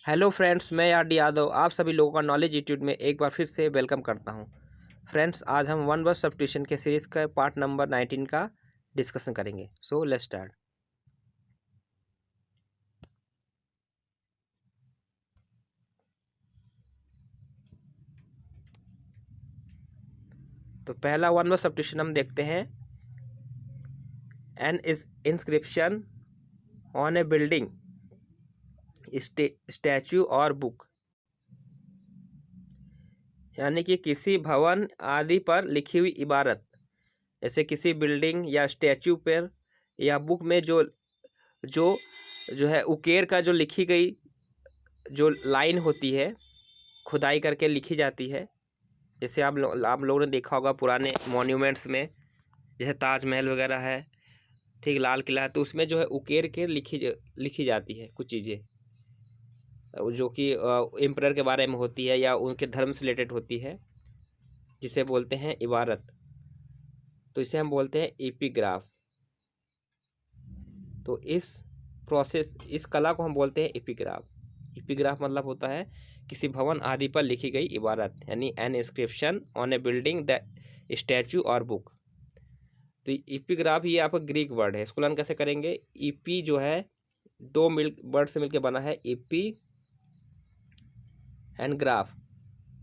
Hello friends, मैं R D Yadav आप सभी लोगों का नॉलेज इंस्टीट्यूट में एक बार फिर से वेलकम करता हूं। फ्रेंड्स, आज हम वन वर्ड सब्स्टिट्यूशन के सीरीज़ का पार्ट नंबर 19 का डिस्कशन करेंगे। So let's start. तो पहला वन वर्ड सब्स्टिट्यूशन हम देखते हैं। An is inscription on a building, statue और बुक। यानी कि किसी भवन आदि पर लिखी हुई इबारत, जैसे किसी बिल्डिंग या स्टैचू पर या बुक में जो जो जो है उकेर का जो लिखी गई जो लाइन होती है, खुदाई करके लिखी जाती है। जैसे आप लोगों ने देखा होगा पुराने मॉन्यूमेंट्स में, जैसे ताजमहल वगैरह है, ठीक, लाल किला है, तो उसमें जो है उकेर के लिखी जाती है कुछ चीज़ें जो कि एम्परर के बारे में होती है या उनके धर्म से रिलेटेड होती है, जिसे बोलते हैं इबारत। तो इसे हम बोलते हैं एपिग्राफ। तो इस कला को हम बोलते हैं एपिग्राफ। एपिग्राफ मतलब होता है किसी भवन आदि पर लिखी गई इबारत, यानी N inscription on a building, the statue और बुक। तो एपिग्राफ ये आपका ग्रीक वर्ड है। इसको लर्न कैसे करेंगे? ईपी जो है दो वर्ड से मिलकर बना है, ईपी एंड ग्राफ।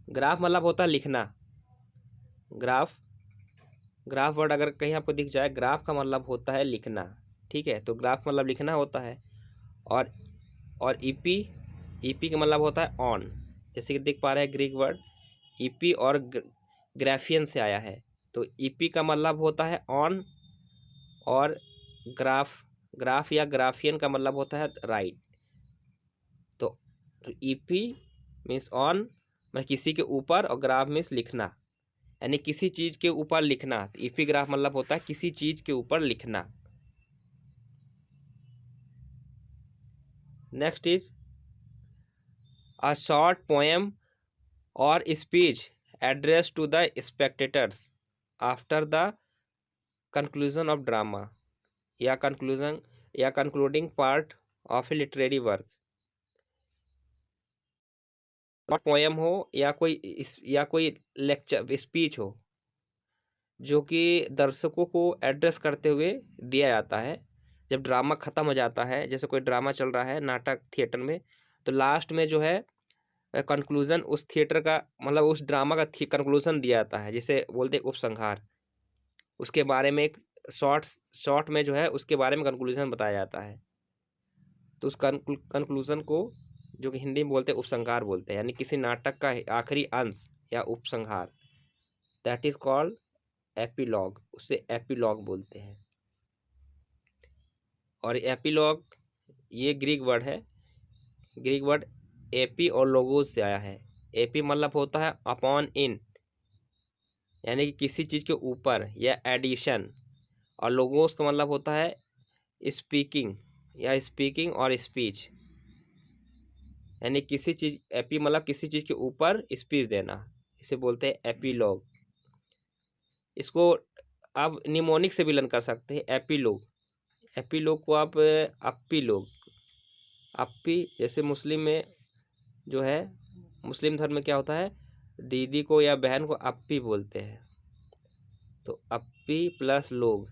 ग्राफ मतलब होता है लिखना। ग्राफ वर्ड अगर कहीं आपको दिख जाए, ग्राफ का मतलब होता है लिखना। ठीक है, तो ग्राफ मतलब लिखना होता है। और ईपी का मतलब होता है ऑन। जैसे कि देख पा रहे हैं ग्रीक वर्ड ईपी और ग्राफियन से आया है। तो ईपी का मतलब होता है ऑन, और ग्राफ या ग्राफियन का मतलब होता है राइट। तो ईपी मीन्स ऑन मतलब किसी के ऊपर, और ग्राफ मीन्स लिखना, यानी किसी चीज़ के ऊपर लिखना। तो एपिग्राफ मतलब होता है किसी चीज़ के ऊपर लिखना। Next is a short poem और speech address to the spectators after the conclusion of drama, या concluding part of a literary work. Short poem हो या कोई लेक्चर स्पीच हो, जो कि दर्शकों को एड्रेस करते हुए दिया जाता है जब ड्रामा ख़त्म हो जाता है। जैसे कोई ड्रामा चल रहा है नाटक थिएटर में, तो लास्ट में जो है कंक्लूज़न उस थिएटर का मतलब उस ड्रामा का कंक्लूज़न दिया जाता है, जिसे बोलते हैं उपसंहार। उसके बारे में एक शॉर्ट में जो है उसके बारे में कंक्लूज़न बताया जाता है। तो उस कंक्लूज़न को जो कि हिंदी में बोलते हैं उपसंहार बोलते हैं, यानी किसी नाटक का आखिरी अंश या उपसंहार, दैट इज़ कॉल्ड एपिलॉग। उसे एपिलॉग बोलते हैं। और एपिलॉग ये ग्रीक वर्ड है। ग्रीक वर्ड एपी और लोगोस से आया है। एपी मतलब होता है अपॉन इन, यानी कि किसी चीज़ के ऊपर या एडिशन, और लोगोस का मतलब होता है स्पीकिंग या स्पीकिंग और स्पीच, यानी किसी चीज़, एपी मतलब किसी चीज़ के ऊपर स्पीच देना, इसे बोलते हैं एपिलॉग। इसको आप निमोनिक से भी लर्न कर सकते हैं, एपिलॉग। एपिलॉग को आप अप्पी, जैसे मुस्लिम में जो है, मुस्लिम धर्म में क्या होता है, दीदी को या बहन को अप्पी बोलते हैं। तो अप्पी प्लस लोग,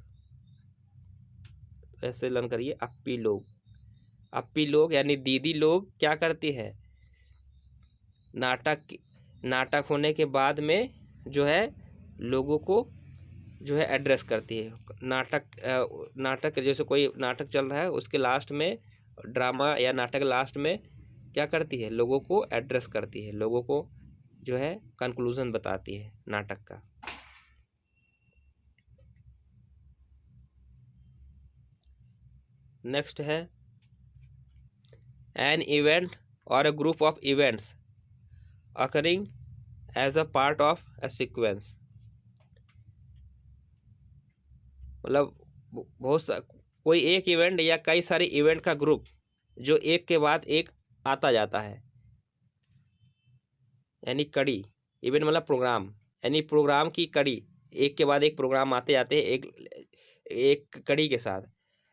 ऐसे लर्न करिए, अप्पी लोग। अप्पी लोग यानी दीदी लोग क्या करती है, नाटक होने के बाद में जो है लोगों को जो है एड्रेस करती है। नाटक जैसे कोई नाटक चल रहा है, उसके लास्ट में, ड्रामा या नाटक लास्ट में क्या करती है, लोगों को एड्रेस करती है, लोगों को जो है कंक्लूजन बताती है नाटक का। नेक्स्ट है एन इवेंट और a group of events occurring as a part of a sequence. मतलब कोई एक इवेंट या कई सारे इवेंट का ग्रुप जो एक के बाद एक आता जाता है, यानी कड़ी। इवेंट मतलब प्रोग्राम, यानी प्रोग्राम की कड़ी, एक के बाद एक प्रोग्राम आते जाते हैं एक कड़ी के साथ।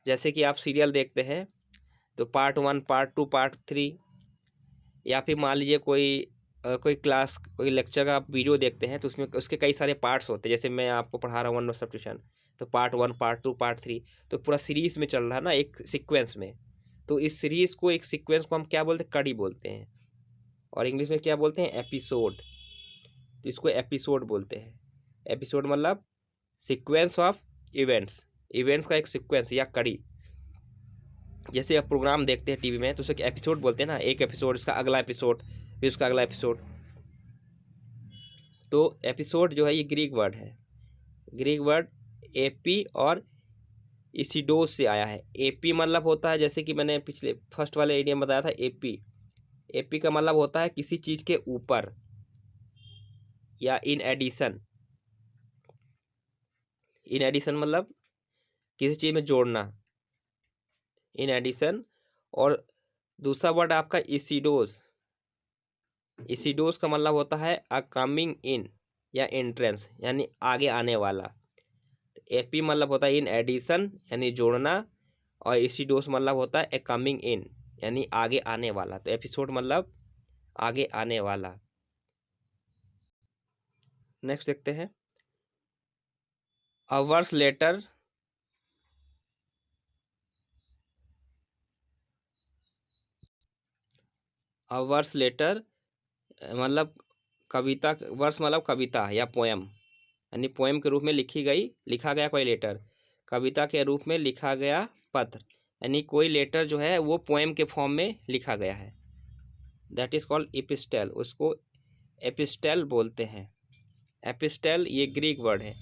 जैसे कि आप सीरियल देखते हैं तो पार्ट 1, पार्ट 2, पार्ट 3, या फिर मान लीजिए कोई क्लास, कोई लेक्चर का आप वीडियो देखते हैं तो उसमें उसके कई सारे पार्ट्स होते हैं। जैसे मैं आपको पढ़ा रहा हूँ वन सब्स्टिट्यूशन, तो पार्ट 1, पार्ट 2, पार्ट 3, तो पूरा सीरीज में चल रहा है ना, एक सीक्वेंस में। तो इस सीरीज को, एक सीक्वेंस को हम क्या बोलते हैं? कड़ी बोलते हैं। और इंग्लिश में क्या बोलते हैं? एपिसोड। तो इसको एपिसोड बोलते हैं। एपिसोड मतलब सीक्वेंस ऑफ इवेंट्स, इवेंट्स का एक सीक्वेंस या कड़ी। जैसे आप प्रोग्राम देखते हैं टीवी में तो उसे एपिसोड बोलते हैं ना, एक एपिसोड, इसका अगला एपिसोड, फिर उसका अगला एपिसोड। तो एपिसोड जो है ये ग्रीक वर्ड है। ग्रीक वर्ड एपी और इसिडोस से आया है। एपी मतलब होता है, जैसे कि मैंने पिछले फर्स्ट वाले एडियम बताया था, एपी। एपी का मतलब होता है किसी चीज के ऊपर या इन एडिशन। इन एडिशन मतलब किसी चीज में जोड़ना, इन एडिशन। और दूसरा वर्ड आपका इसिडोस। इसिडोस का मतलब होता है अ कमिंग इन या एंट्रेंस, यानी आगे आने वाला। तो एपी मतलब होता है इन एडिशन यानी जोड़ना, और इसिडोस मतलब होता है ए कमिंग इन यानी आगे आने वाला। तो एपिसोड मतलब आगे आने वाला। नेक्स्ट देखते हैं, अवर्स लेटर। अवर्स लेटर मतलब कविता, वर्स मतलब कविता या पोएम, यानी पोएम के रूप में लिखा गया कोई लेटर। कविता के रूप में लिखा गया पत्र, यानी कोई लेटर जो है वो पोएम के फॉर्म में लिखा गया है, दैट इज कॉल्ड एपिस्टेल। उसको एपिस्टेल बोलते हैं। एपिस्टेल ये ग्रीक वर्ड है।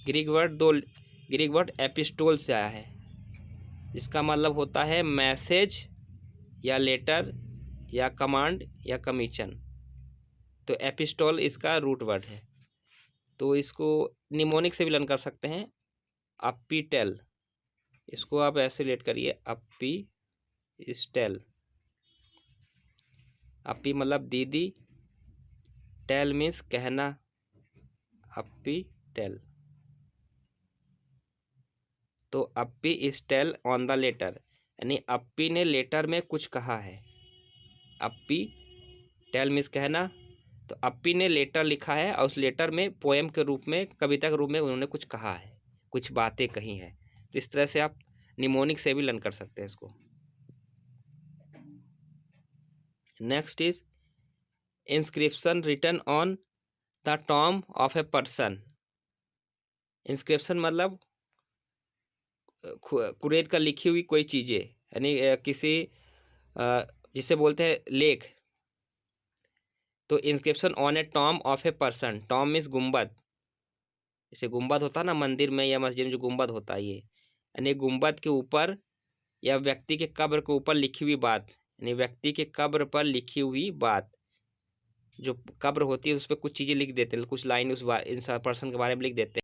ग्रीक वर्ड एपिस्टोल से आया है, जिसका मतलब होता है मैसेज या लेटर या कमांड या कमीशन। तो एपिस्टोल इसका रूट वर्ड है। तो इसको निमोनिक से भी लर्न कर सकते हैं, अपिटेल। इसको आप ऐसे लेट करिए, अपी स्टेल। अपी मतलब दीदी, टेल मीन्स कहना, अपी टेल। तो अपी स्टेल ऑन द लेटर, यानी अपी ने लेटर में कुछ कहा है। अपी टेल मीन्स कहना, तो अपी ने लेटर लिखा है और उस लेटर में पोएम के रूप में, कविता के रूप में उन्होंने कुछ कहा है, कुछ बातें कही हैं। तो इस तरह से आप निमोनिक से भी लर्न कर सकते हैं इसको। Next is inscription written on the tomb of a person. Inscription मतलब कुरेद कर लिखी हुई कोई चीज़ें, यानी किसी जिसे बोलते हैं लेख। तो inscription on A Tom of a person, Tom means गुम्बद। जैसे गुम्बद होता है ना मंदिर में या मस्जिद में, जो गुम्बद होता है ये, यानी गुम्बद के ऊपर या व्यक्ति के कब्र के ऊपर लिखी हुई बात, यानी व्यक्ति के कब्र पर लिखी हुई बात। जो कब्र होती है उस पर कुछ चीज़ें लिख देते हैं, कुछ लाइन उस पर्सन के बारे में लिख देते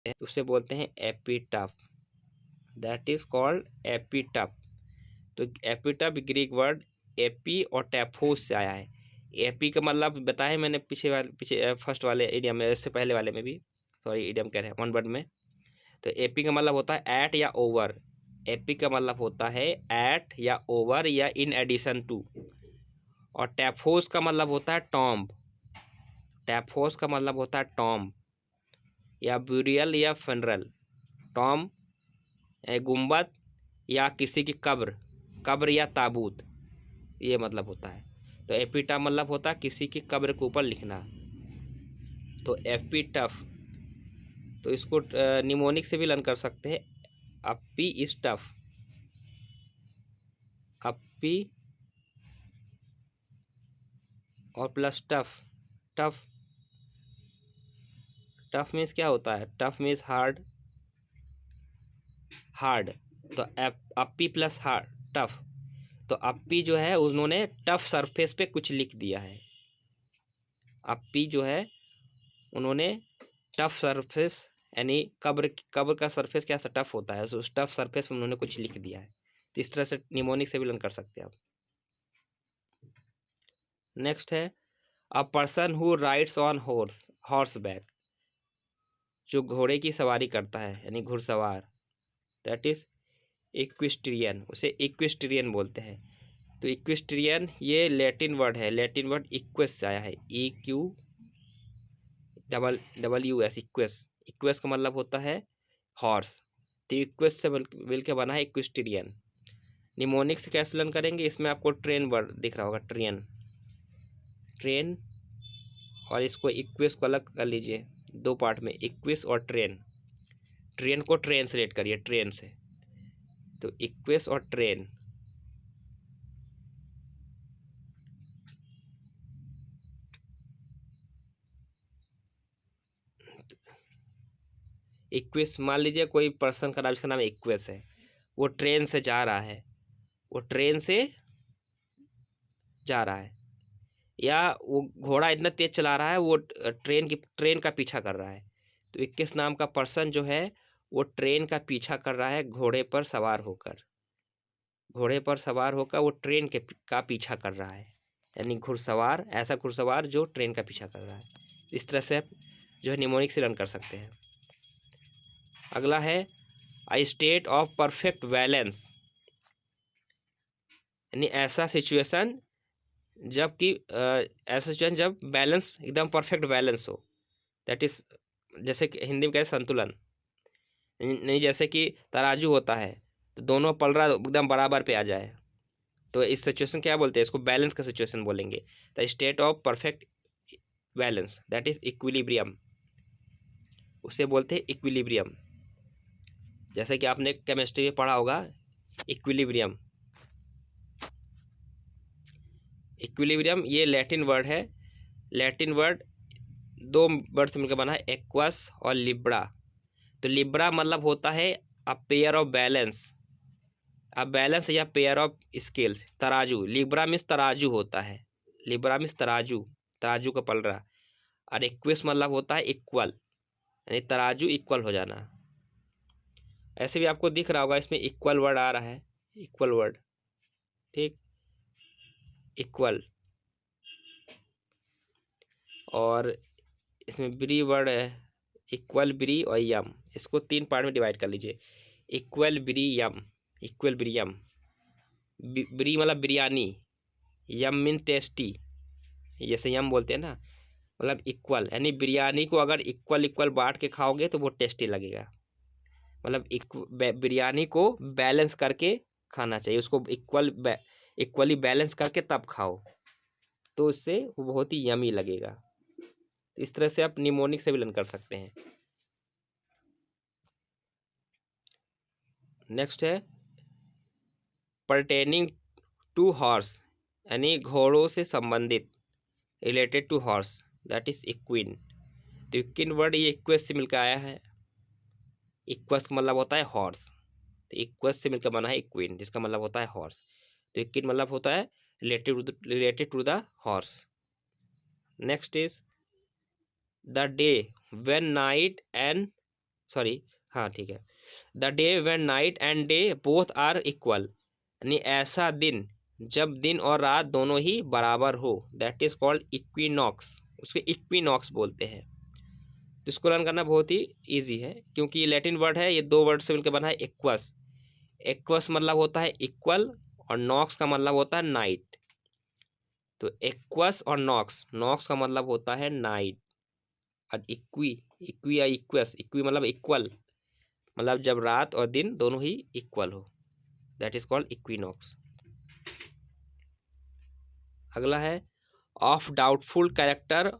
हैं, उसे बोलते हैं epitaph. That is called epitaph. तो एपिटाफ ग्रीक वर्ड एपी और टैफोस से आया है। एपी का मतलब बताया मैंने पीछे फर्स्ट वाले इडियम में, इससे पहले वाले में भी, सॉरी इडियम कह रहे हैं वन वर्ड में। तो एपी का मतलब होता है एट या ओवर। एपी का मतलब होता है एट या ओवर या इन एडिशन टू। और टैफोस का मतलब होता है टॉम्ब। टैफोस का मतलब होता है टॉम्ब या ब्यूरियल या फनरल। टॉम्ब गुम्बद या किसी की कब्र, कब्र या ताबूत, ये मतलब होता है। तो एपिटाफ मतलब होता है किसी की कब्र के ऊपर लिखना। तो एपिटाफ, तो इसको निमोनिक से भी लर्न कर सकते हैं, अपी स्टफ। अपी और plus tough. Tough, tough means क्या होता है? Tough means hard, hard. तो अपी प्लस हार्ड, टफ। तो अपी जो है उन्होंने टफ सरफेस पे कुछ लिख दिया है। अपी जो है उन्होंने टफ सरफेस, यानी कब्र का सरफेस क्या टफ होता है, उस टफ सरफेस में उन्होंने कुछ लिख दिया है। तो इस तरह से निमोनिक से भी लर्न कर सकते हैं आप। नेक्स्ट है a person who rides on horse back. जो घोड़े की सवारी करता है यानी घुड़सवार, दैट इज इक्विस्ट्रियन, उसे इक्विस्ट्रियन बोलते हैं। तो इक्वेस्ट्रियन ये लैटिन वर्ड है, लैटिन वर्ड इक्वेस से आया है, EQWS, इक्वेस। इक्वेस का मतलब होता है हॉर्स, तो इक्वेस से मिल के बना है इक्वेस्ट्रियन। निमोनिक से कैसे लर्न करेंगे, इसमें आपको ट्रेन वर्ड दिख रहा होगा, ट्रेन, और इसको इक्वेस को अलग कर लीजिए दो पार्ट में, इक्वेस और ट्रेन। ट्रेन को ट्रेन से रेट करिए, ट्रेन से, तो इक्वेस और ट्रेन। इक्वेस, मान लीजिए कोई पर्सन का नाम, इसका नाम इक्वेस है, वो ट्रेन से जा रहा है, वो ट्रेन से जा रहा है, या वो घोड़ा इतना तेज चला रहा है, वो ट्रेन का पीछा कर रहा है। तो इक्कीस नाम का पर्सन जो है वो ट्रेन का पीछा कर रहा है, घोड़े पर सवार होकर, वो ट्रेन का पीछा कर रहा है, यानी घुड़सवार, ऐसा घुड़सवार जो ट्रेन का पीछा कर रहा है। इस तरह से आप जो है निमोनिक से रन कर सकते हैं। अगला है आई स्टेट ऑफ परफेक्ट बैलेंस, यानी ऐसा सिचुएशन जब बैलेंस एकदम परफेक्ट बैलेंस हो, दैट इज, जैसे कि हिंदी में कहते हैं संतुलन, नहीं जैसे कि तराजू होता है तो दोनों पलड़ा एकदम बराबर पे आ जाए, तो इस सिचुएशन क्या बोलते हैं, इसको बैलेंस का सिचुएशन बोलेंगे। The state of perfect balance, that is equilibrium, उसे बोलते हैं इक्विलिब्रियम। जैसे कि आपने केमिस्ट्री में पढ़ा होगा इक्विलिब्रियम। इक्विलिब्रियम ये लैटिन वर्ड है, लैटिन वर्ड दो वर्ड से मिलकर बना है, एक्वस और लिब्रा। तो लिब्रा मतलब होता है अ पेयर ऑफ बैलेंस, अब बैलेंस या पेयर ऑफ स्केल्स, तराजू। लिब्रा मीन्स तराजू होता है, लिब्रा मीन्स तराजू, तराजू का पलड़ा। और इक्विस मतलब होता है इक्वल, यानी तराजू इक्वल हो जाना। ऐसे भी आपको दिख रहा होगा इसमें इक्वल वर्ड आ रहा है, इक्वल वर्ड, ठीक, इक्वल। और इसमें ब्री वर्ड है, इक्वल, ब्री और यम, इसको तीन पार्ट में डिवाइड कर लीजिए, इक्वल, ब्री, यम, इक्वल, ब्री, यम। ब्री मतलब बिरयानी, यम मीन टेस्टी, जैसे यम बोलते हैं ना, मतलब इक्वल, यानी बिरयानी को अगर इक्वल इक्वल बांट के खाओगे तो वो टेस्टी लगेगा। मतलब बिरयानी को बैलेंस करके खाना चाहिए, उसको इक्वली बैलेंस करके तब खाओ, तो उससे वो बहुत ही यमी लगेगा। तो इस तरह से आप निमोनिक से भी लर्न कर सकते हैं। नेक्स्ट है पर्टेनिंग टू हॉर्स, यानी घोड़ों से संबंधित, related to horse, that is equine. तो इक्विन वर्ड ये इक्वस से मिलकर आया है, इक्वस मतलब होता है हॉर्स, तो इक्वस से मिलकर बना है इक्विन, जिसका मतलब होता है हॉर्स। तो इक्विन मतलब होता है related to the horse. Next is the day when night and, sorry, हाँ ठीक है, the day when night and day both are equal, यानी ऐसा दिन जब दिन और रात दोनों ही बराबर हो, दैट इज कॉल्ड इक्विनॉक्स, उसके इक्विनॉक्स बोलते हैं। तो इसको लर्न करना बहुत ही ईजी है, क्योंकि ये लैटिन वर्ड है, ये दो वर्ड से मिलकर बना है एक्वस। एक्वस मतलब होता है इक्वल, और नॉक्स का मतलब होता है नाइट। तो एक्वस और नॉक्स, नॉक्स का मतलब होता है नाइट, और इक्वी या इक्वस, इक्वी मतलब इक्वल, मतलब जब रात और दिन दोनों ही इक्वल हो, दैट इज कॉल्ड इक्विनॉक्स। अगला है ऑफ डाउटफुल कैरेक्टर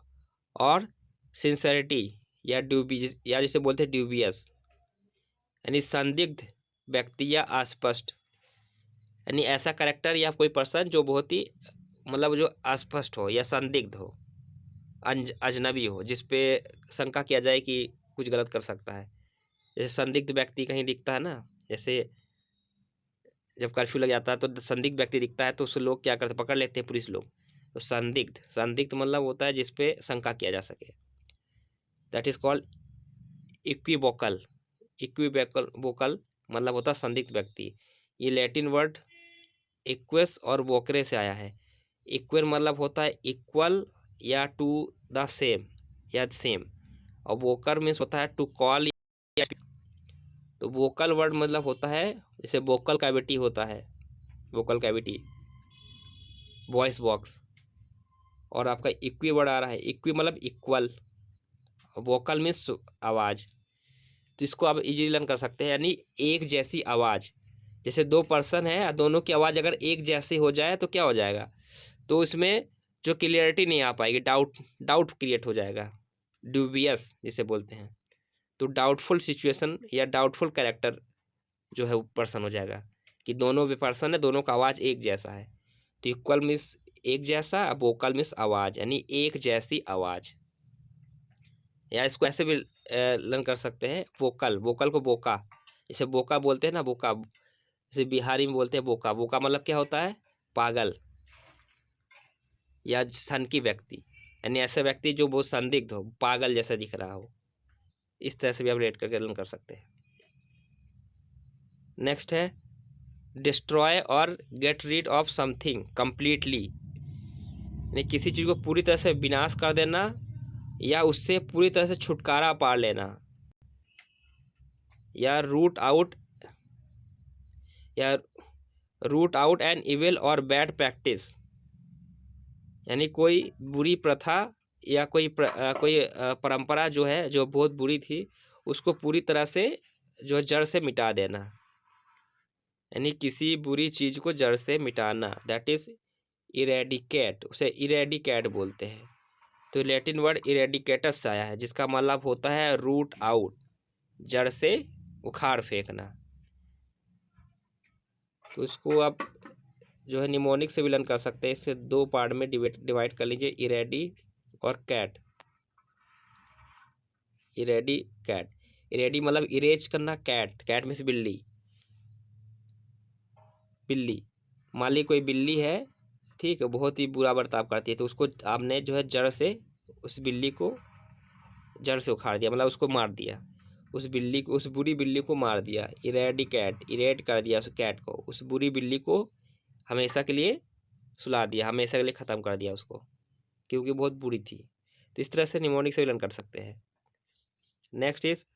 और सिंसेरिटी, या या जिसे बोलते हैं ड्यूबियस, यानी संदिग्ध व्यक्ति या अस्पष्ट, यानी ऐसा कैरेक्टर या कोई पर्सन जो बहुत ही, मतलब जो अस्पष्ट हो या संदिग्ध हो, अजनबी हो, जिसपे शंका किया जाए कि कुछ गलत कर सकता है। जैसे संदिग्ध व्यक्ति कहीं दिखता है ना, जैसे जब कर्फ्यू लग जाता है तो संदिग्ध व्यक्ति दिखता है तो उसे लोग क्या करते हैं, पकड़ लेते हैं पुलिस लोग। तो संदिग्ध, संदिग्ध मतलब होता है जिसपे शंका किया जा सके, that is called equivocal. Equivocal मतलब होता है संदिग्ध व्यक्ति। ये लैटिन वर्ड इक्वस और वोकरे से आया है। इक्वल मतलब होता है इक्वल या टू द सेम, या सेम, और वोकर मीन्स होता है टू कॉल। तो वोकल वर्ड मतलब होता है जैसे वोकल कैविटी होता है, वोकल कैविटी, वॉइस बॉक्स। और आपका इक्वी वर्ड आ रहा है, इक्वी मतलब इक्वल, वोकल मीन्स आवाज़। तो इसको आप इजीली लर्न कर सकते हैं, यानी एक जैसी आवाज़। जैसे दो पर्सन है, दोनों की आवाज़ अगर एक जैसी हो जाए तो क्या हो जाएगा, तो इसमें जो क्लियरिटी नहीं आ पाएगी, डाउट डाउट क्रिएट हो जाएगा, ड्यूबियस जिसे बोलते हैं। तो डाउटफुल सिचुएशन या डाउटफुल कैरेक्टर जो है वो पर्सन हो जाएगा, कि दोनों भी पर्सन है, दोनों का आवाज़ एक जैसा है। तो इक्वल मीन्स एक जैसा, वोकल मीन्स आवाज़, यानी एक जैसी आवाज़। या इसको ऐसे भी लर्न कर सकते हैं, वोकल, वोकल को बोका, जैसे बोका बोलते हैं ना, बोका, जैसे बिहारी में बोलते हैं बोका। बोका मतलब क्या होता है, पागल या सनकी व्यक्ति, यानी ऐसा व्यक्ति जो बहुत संदिग्ध हो, पागल जैसा दिख रहा हो। इस तरह से भी आप रेट करके लर्न कर सकते हैं। नेक्स्ट है डिस्ट्रॉय और get rid of something completely, यानी किसी चीज़ को पूरी तरह से विनाश कर देना या उससे पूरी तरह से छुटकारा पा लेना, या या रूट आउट एन इविल और बैड प्रैक्टिस, यानी कोई बुरी प्रथा या कोई परंपरा जो है जो बहुत बुरी थी, उसको पूरी तरह से जो जड़ से मिटा देना, यानी किसी बुरी चीज़ को जड़ से मिटाना, दैट इज इरेडिकेट, उसे इरेडिकेट बोलते हैं। तो लैटिन वर्ड इरेडिकेटस से आया है, जिसका मतलब होता है रूट आउट, जड़ से उखाड़ फेंकना। तो इसको आप जो है निमोनिक से भी लर्न कर सकते हैं। इससे दो पार्ट में डिवाइड कर लीजिए, इरेडी और कैट। इरेडी कैट, इरेडी मतलब इरेज करना, कैट, कैट मीन्स बिल्ली, बिल्ली। मान ली कोई बिल्ली है, ठीक है, बहुत ही बुरा बर्ताव करती है, तो उसको आपने जो है जड़ से, उस बिल्ली को जड़ से उखाड़ दिया, मतलब उसको मार दिया, उस बिल्ली को, उस बुरी बिल्ली को मार दिया, इरेडी कैट, इरेड कर दिया उस कैट को, उस बुरी बिल्ली को हमेशा के लिए सुला दिया, हमेशा के लिए ख़त्म कर दिया उसको, क्योंकि बहुत बुरी थी। तो इस तरह से निमोनिक से भी लर्न कर सकते हैं। Next is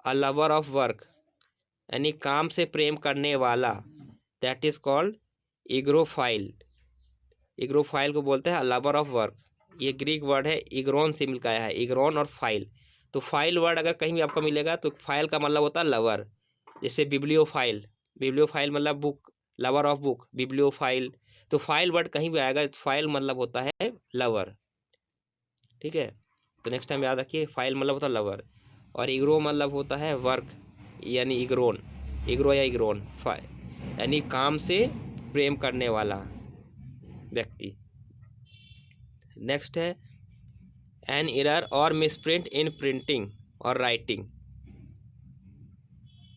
a lover of work, यानी काम से प्रेम करने वाला, दैट इज कॉल्ड इग्रोफाइल। इग्रोफाइल को बोलते हैं लवर ऑफ वर्क। ये ग्रीक वर्ड है, इग्रोन से मिलकर आया है, इग्रोन और फाइल। तो फाइल वर्ड अगर कहीं भी आपको मिलेगा तो फाइल का मतलब होता है लवर, जैसे बिब्लियोफाइल, बिब्लियोफाइल मतलब book, lover of book, bibliophile. तो फाइल वर्ड कहीं भी आएगा, फाइल मतलब होता है लवर, ठीक है। तो नेक्स्ट टाइम याद रखिए, फाइल मतलब होता है लवर, और इग्रो मतलब होता है वर्क, यानी इग्रोन, इग्रो या इग्रोन फाइल, यानी काम से प्रेम करने वाला व्यक्ति। नेक्स्ट है एन एरर और मिसप्रिंट इन प्रिंटिंग और राइटिंग,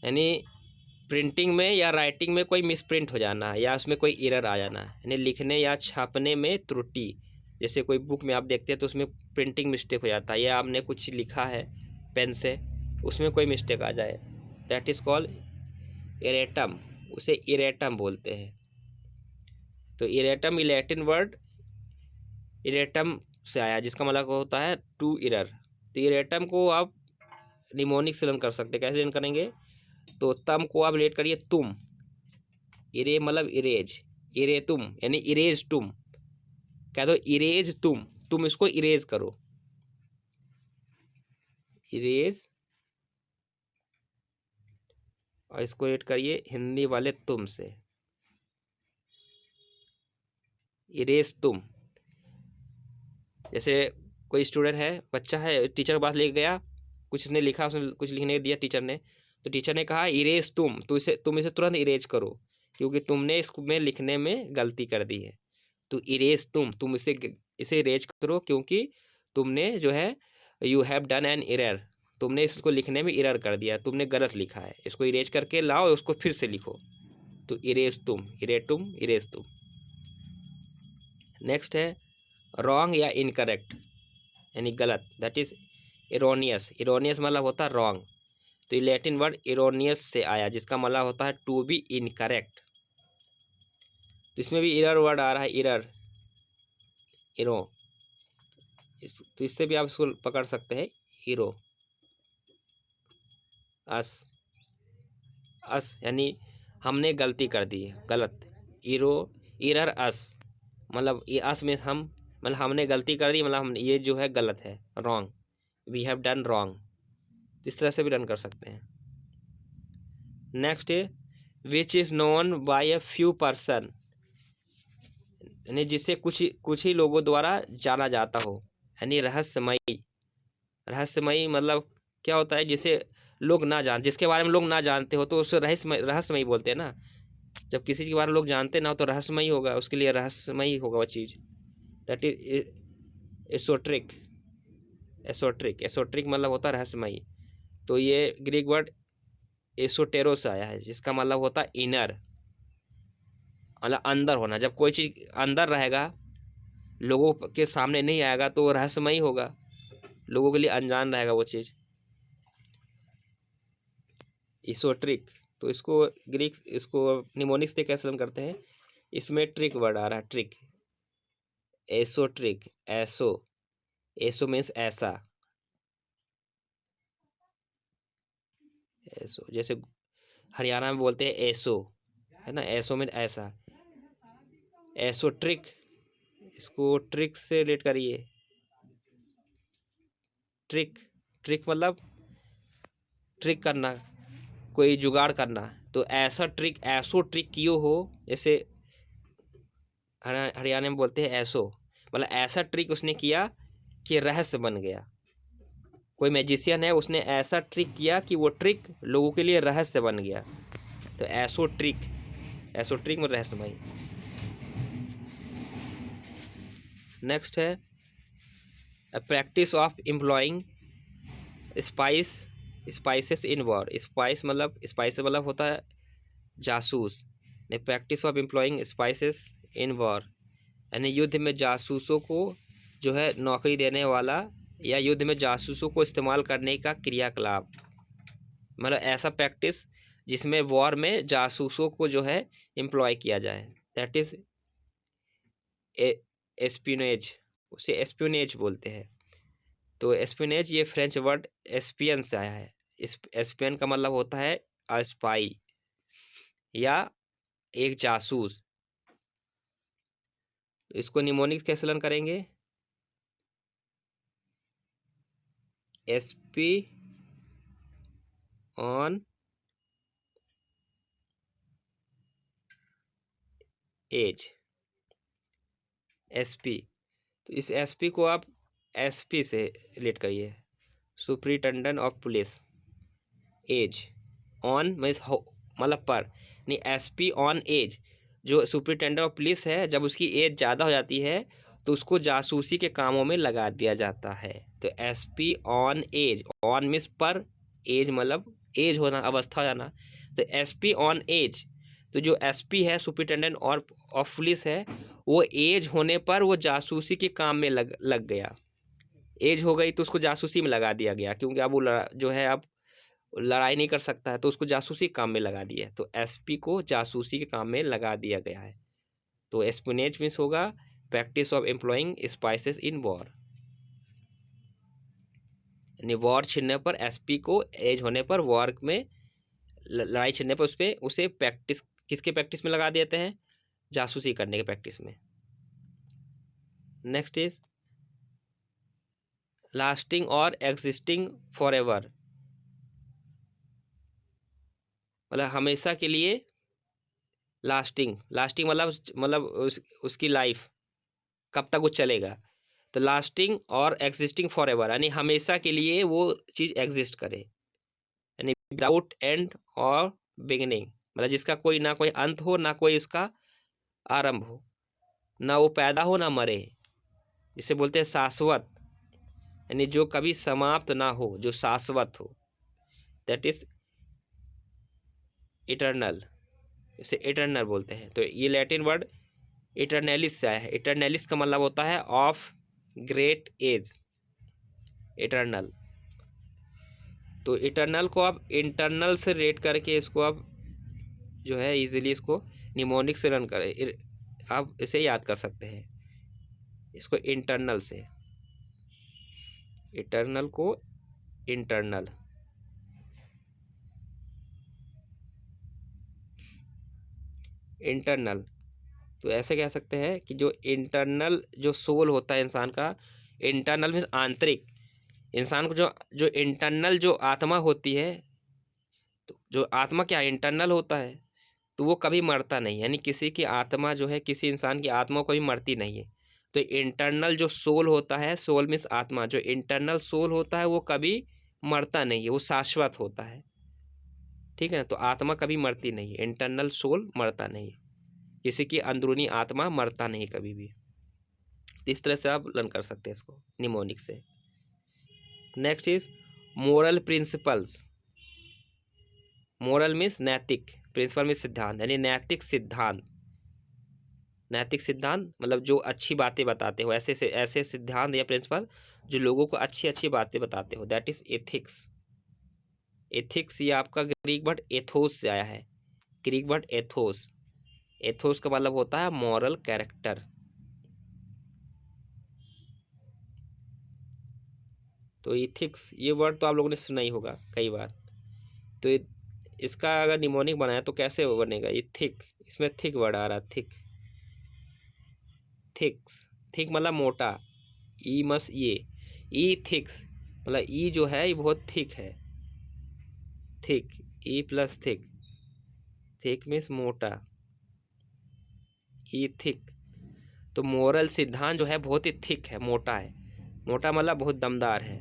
यानी प्रिंटिंग में या राइटिंग में कोई मिसप्रिंट हो जाना या उसमें कोई एरर आ जाना, यानी लिखने या छापने में त्रुटि। जैसे कोई बुक में आप देखते हैं तो उसमें प्रिंटिंग मिस्टेक हो जाता है, या आपने कुछ लिखा है पेन से, उसमें कोई मिस्टेक आ जाए, दैट इज़ कॉल्ड इरेटम, उसे इरेटम बोलते हैं। तो इरेटम लैटिन वर्ड इरेटम से आया, जिसका मतलब होता है टू इरर। तो इरेटम को आप निमोनिक से लर्न कर सकते हैं। कैसे लर्न करेंगे, तो तम को आप रिलेट करिए तुम, इरे मतलब इरेज, इरे तुम यानी इरेज तुम, कह दो इरेज तुम इसको इरेज करो, इरेज, और इसको रेट करिए हिंदी वाले तुम से, इरेज तुम। जैसे कोई स्टूडेंट है, बच्चा है, टीचर के पास ले गया, कुछ उसने लिखा, उसने कुछ लिखने दिया टीचर ने, तो टीचर ने कहा इरेज तुम इसे तुरंत इरेज करो, क्योंकि तुमने इसमें लिखने में गलती कर दी है। तो इरेज तुम इसे इरेज करो, क्योंकि तुमने जो है you have done an error, तुमने इसको लिखने में एरर कर दिया, तुमने गलत लिखा है, इसको इरेज करके लाओ, उसको फिर से लिखो। तो इरेज इरेज तुम। नेक्स्ट है रॉन्ग या इनकरेक्ट, यानी गलत, दैट इज इरोनियस, इरोनियस मतलब होता है रॉन्ग। तो ये लैटिन वर्ड इरोनियस से आया, जिसका मतलब होता है टू बी इनकरेक्ट। तो इसमें भी इरर वर्ड आ रहा है, इरर, इरो, तो इससे भी आप इसको पकड़ सकते हैं, इरो, अस, अस यानी हमने गलती कर दी है, गलत, इरो, इरर अस, मतलब ये अस में हम, मतलब हमने गलती कर दी, मतलब हम ये जो है गलत है, wrong, we have done wrong. इस तरह से भी रन कर सकते हैं। नेक्स्ट है which is known by a few person, यानी जिसे कुछ ही लोगों द्वारा जाना जाता हो, यानी रहस्यमयी। रहस्यमयी मतलब क्या होता है, जिसे लोग ना जान, जिसके बारे में लोग ना जानते हो तो उसे रहस्यमयी बोलते हैं ना। जब किसी के बारे में लोग जानते ना हो तो रहस्यमयी होगा, उसके लिए रहस्यमयी होगा वो चीज़। That is एसोट्रिक। एसोट्रिक, एसोट्रिक मतलब होता है रहस्यमयी। तो ये ग्रीक वर्ड एसोटेरो से आया है, जिसका मतलब होता है इनर, मतलब अंदर होना। जब कोई चीज़ अंदर रहेगा, लोगों के सामने नहीं आएगा, तो वो रहस्यमयी होगा, लोगों के लिए अनजान रहेगा वो चीज़। एसोट्रिक, तो इसको ग्रीक, इसको निमोनिक्स से कैसे हम करते हैं, इसमें ट्रिक वर्ड आ रहा है, ट्रिक। एसोट्रिक, एसो, एसो मीन्स ऐसा, एसो जैसे हरियाणा में बोलते हैं एसो, है ना, एसो मीन ऐसा। एसो ट्रिक, इसको ट्रिक से रिलेट करिए। ट्रिक, ट्रिक मतलब ट्रिक करना, कोई जुगाड़ करना। तो ऐसा ट्रिक, ऐसो ट्रिक कियो हो, जैसे हरियाणा में बोलते हैं ऐसो, मतलब ऐसा ट्रिक उसने किया कि रहस्य बन गया। कोई मैजिशियन है, उसने ऐसा ट्रिक किया कि वो ट्रिक लोगों के लिए रहस्य बन गया। तो ऐसो ट्रिक, ऐसो ट्रिक में रहस्यमय। नेक्स्ट है practice of employing spice, spices in war. Spice मतलब, स्पाइस मतलब होता है जासूस। Practice of employing spices in war, यानी युद्ध में जासूसों को जो है नौकरी देने वाला, या युद्ध में जासूसों को इस्तेमाल करने का क्रियाकलाप, मतलब ऐसा प्रैक्टिस जिसमें वॉर में जासूसों को जो है एम्प्लॉय किया जाए। दैट इज एस्पिनेज, उसे एस्पिनेज बोलते हैं। तो एस्पिनेज ये फ्रेंच वर्ड एस्पियन से आया है। एस्पियन का मतलब होता है स्पाई या एक जासूस। तो इसको निमोनिक्स कैसे लर्न करेंगे, एसपी ऑन एज, एसपी। तो इस एसपी को आप एसपी से रिलेट करिए, superintendent of police. Age, on means मतलब पर, नहीं, एसपी ऑन एज, जो सुप्रिटेंडेंट ऑफ पुलिस है, जब उसकी एज ज़्यादा हो जाती है तो उसको जासूसी के कामों में लगा दिया जाता है। तो SP on age, on means पर, एज मतलब एज होना, अवस्था हो जाना। तो एसपी ऑन एज, तो जो एसपी है, सुप्रिटेंडेंट और ऑफ पुलिस है, वो एज होने पर वो जासूसी के काम में लग गया। एज हो गई तो उसको जासूसी में लगा दिया गया, क्योंकि अब वो जो है अब लड़ाई नहीं कर सकता है, तो उसको जासूसी काम में लगा दिया। तो एसपी को जासूसी के काम में लगा दिया गया है। तो एस्पिनेज मीन्स होगा practice of employing spices in war, यानी वॉर छिड़ने पर एसपी को एज होने पर वॉर में, लड़ाई छिड़ने पर उस पर उसे प्रैक्टिस, किसके प्रैक्टिस में लगा देते हैं, जासूसी करने के प्रैक्टिस में। नेक्स्ट इज लास्टिंग और एग्जिस्टिंग फॉर एवर, मतलब हमेशा के लिए। लास्टिंग, लास्टिंग मतलब उसकी लाइफ कब तक वो चलेगा। तो लास्टिंग और एग्जिस्टिंग फॉर एवर, यानी हमेशा के लिए वो चीज़ एग्जिस्ट करे, यानी विदाउट एंड और बिगिनिंग, मतलब जिसका कोई ना कोई अंत हो, ना कोई इसका आरंभ हो, ना वो पैदा हो ना मरे, जिसे बोलते हैं शाश्वत, यानी जो कभी समाप्त ना हो, जो शाश्वत हो, दैट इज इटर्नल, इसे इटर्नल बोलते हैं। तो ये लैटिन वर्ड इटर्नलिस से आया है। इटर्नलिस का मतलब होता है ऑफ ग्रेट एज, इटर्नल। तो इटर्नल को आप इंटरनल से रेट करके इसको आप जो है इजीली इसको निमोनिक से रन करें, आप इसे याद कर सकते हैं, इसको इंटरनल से, इटर्नल को इंटरनल। इंटरनल तो ऐसे कह सकते हैं कि जो इंटरनल जो सोल होता है इंसान का, इंटरनल मीन्स आंतरिक, इंसान को जो जो इंटरनल जो आत्मा होती है, तो जो आत्मा क्या इंटरनल होता है, तो वो कभी मरता नहीं, यानी किसी की आत्मा जो है, किसी इंसान की आत्मा कभी मरती नहीं है। तो इंटरनल जो सोल होता है, सोल मीन्स आत्मा, जो इंटरनल सोल होता है वो कभी मरता नहीं है, वो शाश्वत होता है। ठीक है ना, तो आत्मा कभी मरती नहीं है, इंटरनल सोल मरता नहीं है, किसी की अंदरूनी आत्मा मरता नहीं कभी भी। इस तरह से आप लर्न कर सकते हैं इसको निमोनिक से। Next is moral principles. Moral means नैतिक, प्रिंसिपल मीन्स सिद्धांत, यानी नैतिक सिद्धांत। नैतिक सिद्धांत मतलब जो अच्छी बातें बताते हो, ऐसे सिद्धांत या प्रिंसिपल जो लोगों को अच्छी अच्छी बातें बताते हो, दैट इज एथिक्स। एथिक्स ये आपका ग्रीक वर्ड एथोस से आया है, ग्रीक वर्ड एथोस। एथोस का मतलब होता है मॉरल कैरेक्टर। तो इथिक्स ये वर्ड तो आप लोगों ने सुना ही होगा कई बार। तो इसका अगर निमोनिक बनाया तो कैसे बनेगा, ये थिक, इसमें थिक वर्ड आ रहा है, थिक। थिक्स, थिक मतलब मोटा, ई मस ये, ई थिक्स मतलब ई जो है ये बहुत थिक है, thick, E plus thick, thick means मोटा, ई थिक। तो मोरल सिद्धांत जो है बहुत ही थिक है, मोटा है। मोटा मतलब बहुत दमदार है,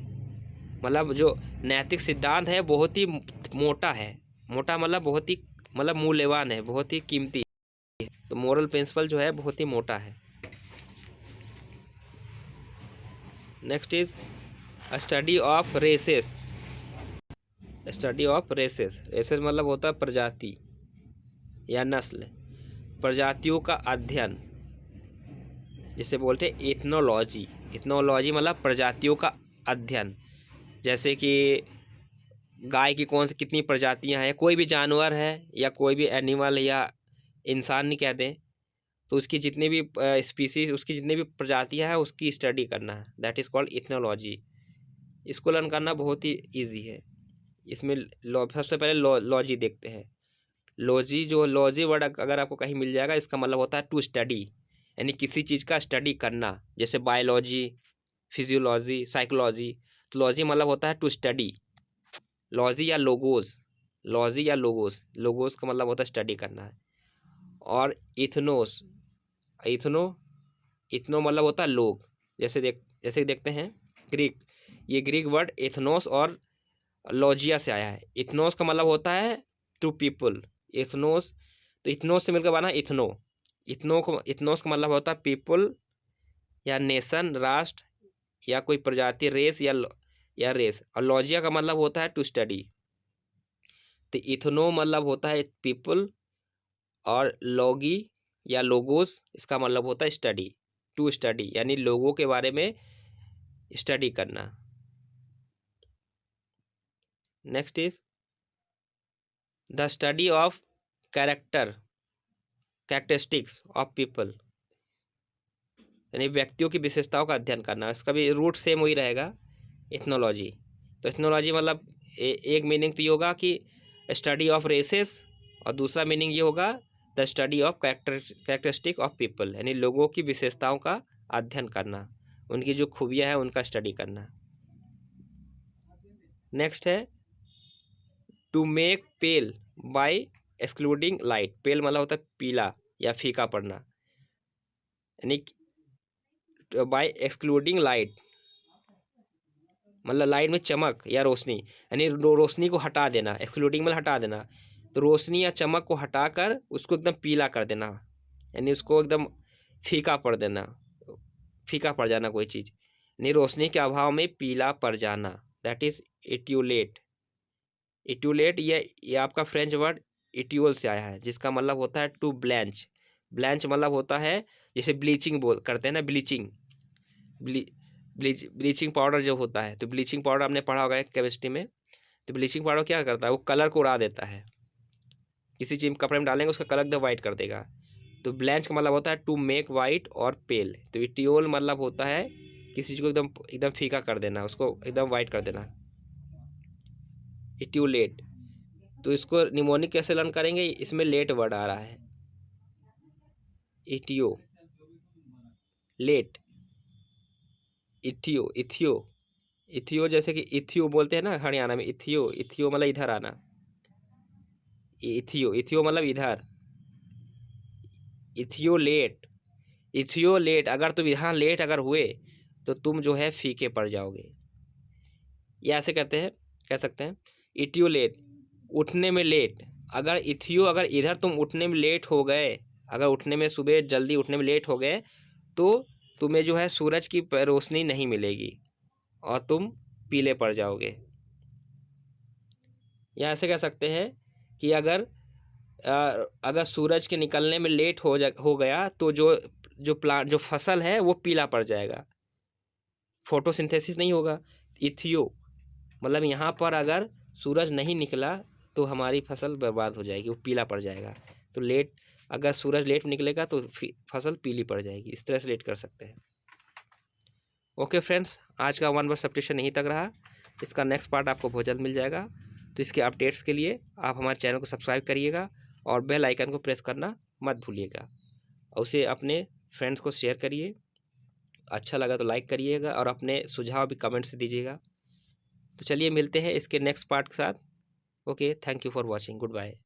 मतलब जो नैतिक सिद्धांत है बहुत ही मोटा है। मोटा मतलब बहुत ही मतलब मूल्यवान है, बहुत ही कीमती है। तो मोरल प्रिंसिपल जो है बहुत ही मोटा है। Next is study of races. Study of races, races मतलब होता है प्रजाति या नस्ल, प्रजातियों का अध्ययन, जिसे बोलते हैं इथनोलॉजी। इथनोलॉजी मतलब प्रजातियों का अध्ययन। जैसे कि गाय की कौन सी कितनी प्रजातियां हैं, कोई भी जानवर है या कोई भी एनिमल या इंसान नहीं कहते, तो उसकी जितनी भी स्पीसीज, उसकी जितनी भी प्रजातियां हैं उसकी स्टडी करना है, दैट इज़ कॉल्ड इथनोलॉजी। इसको लर्न करना बहुत ही ईजी है। इसमें सबसे पहले लॉजी देखते हैं। लॉजी, जो लॉजी वर्ड अगर आपको कहीं मिल जाएगा, इसका मतलब होता है टू स्टडी, यानी किसी चीज़ का स्टडी करना, जैसे बायोलॉजी, फिजियोलॉजी, साइकोलॉजी। तो लॉजी मतलब होता है टू स्टडी। लॉजी या लोगोस, लॉजी या लोगोस, लोगोस का मतलब होता है स्टडी करना है। और इथनोस, इथनो, इथनो मतलब होता है लोग। जैसे देखते हैं ग्रीक, ये ग्रीक वर्ड इथनोस और लॉजिया से आया है। इथनोस का मतलब होता है टू पीपल, इथनोस, तो इथनोस से मिलकर बना इथनो। इथनोस का मतलब होता है पीपल या नेशन, राष्ट्र या कोई प्रजाति, रेस या रेस। और लॉजिया का मतलब होता है टू स्टडी। तो इथनो मतलब होता है पीपल, और लॉगी या लोगोस इसका मतलब होता है स्टडी, टू स्टडी, यानी लोगों के बारे में स्टडी करना। Next is the study of characteristics of people, यानी व्यक्तियों की विशेषताओं का अध्ययन करना। इसका भी रूट सेम वही रहेगा, इथनोलॉजी। तो इथनोलॉजी मतलब एक मीनिंग तो ये होगा कि स्टडी ऑफ रेसेस, और दूसरा मीनिंग ये होगा the study of characteristic of people, यानी लोगों की विशेषताओं का अध्ययन करना, उनकी जो खूबियाँ हैं उनका स्टडी करना। नेक्स्ट है to make pale by excluding light. Pale मतलब होता है पीला या फीका पड़ना, यानी बाय एक्सक्लूडिंग लाइट मतलब लाइट में चमक या रोशनी, यानी रोशनी को हटा देना, एक्सक्लूडिंग मतलब हटा देना। तो रोशनी या चमक को हटाकर उसको एकदम पीला कर देना, यानी उसको एकदम फीका पड़ देना, फीका पड़ जाना कोई चीज़, यानी रोशनी के अभाव में पीला पड़ जाना, दैट इज इट्यूलेट। इट्यूलेट ये आपका फ्रेंच वर्ड इट्यूल से आया है, जिसका मतलब होता है टू ब्लैंच। ब्लैंच मतलब होता है जैसे ब्लीचिंग बोल करते हैं ना, ब्लीचिंग, ब्लीचिंग पाउडर जो होता है, तो ब्लीचिंग पाउडर आपने पढ़ा होगा केमिस्ट्री में। तो ब्लीचिंग पाउडर क्या करता है, वो कलर को उड़ा देता है, किसी चीज़ कपड़े में डालेंगे उसका कलर एकदम वाइट कर देगा। तो ब्लैंच का मतलब होता है टू मेक वाइट और पेल। तो इटियोल मतलब होता है किसी चीज़ को एकदम एकदम फीका कर देना, उसको एकदम वाइट कर देना, इट्यूलेट। तो इसको निमोनिक कैसे लर्न करेंगे, इसमें लेट वर्ड आ रहा है, इटियो लेट, इथियो इथियो इथियो, जैसे कि इथियो बोलते हैं ना हरियाणा में, इथियो इथियो मतलब इधर आना, इथियो इथियो मतलब इधर, इथियो लेट, इथियो लेट, अगर तुम यहाँ लेट अगर हुए तो तुम जो है फीके पड़ जाओगे। ये ऐसे कहते हैं, कह सकते हैं इटियो लेट, उठने में लेट, अगर इथियो अगर इधर तुम उठने में लेट हो गए, अगर उठने में सुबह जल्दी उठने में लेट हो गए तो तुम्हें जो है सूरज की रोशनी नहीं मिलेगी और तुम पीले पड़ जाओगे। या ऐसे कह सकते हैं कि अगर सूरज के निकलने में लेट हो गया तो जो जो प्लांट जो फसल है वो पीला पड़ जाएगा, फोटोसिंथेसिस नहीं होगा। इथियो मतलब यहाँ पर अगर सूरज नहीं निकला तो हमारी फसल बर्बाद हो जाएगी, वो पीला पड़ जाएगा। तो लेट, अगर सूरज लेट निकलेगा तो फसल पीली पड़ जाएगी। इस तरह से लेट कर सकते हैं। ओके फ्रेंड्स, आज का वन वर्ड सब्स्टिट्यूशन यहीं तक रहा। इसका नेक्स्ट पार्ट आपको बहुत जल्द मिल जाएगा। तो इसके अपडेट्स के लिए आप हमारे चैनल को सब्सक्राइब करिएगा और बेल आइकन को प्रेस करना मत भूलिएगा। उसे अपने फ्रेंड्स को शेयर करिए, अच्छा लगा तो लाइक करिएगा और अपने सुझाव भी कमेंट से दीजिएगा। तो चलिए मिलते हैं इसके नेक्स्ट पार्ट के साथ। Okay, thank you for watching, good bye.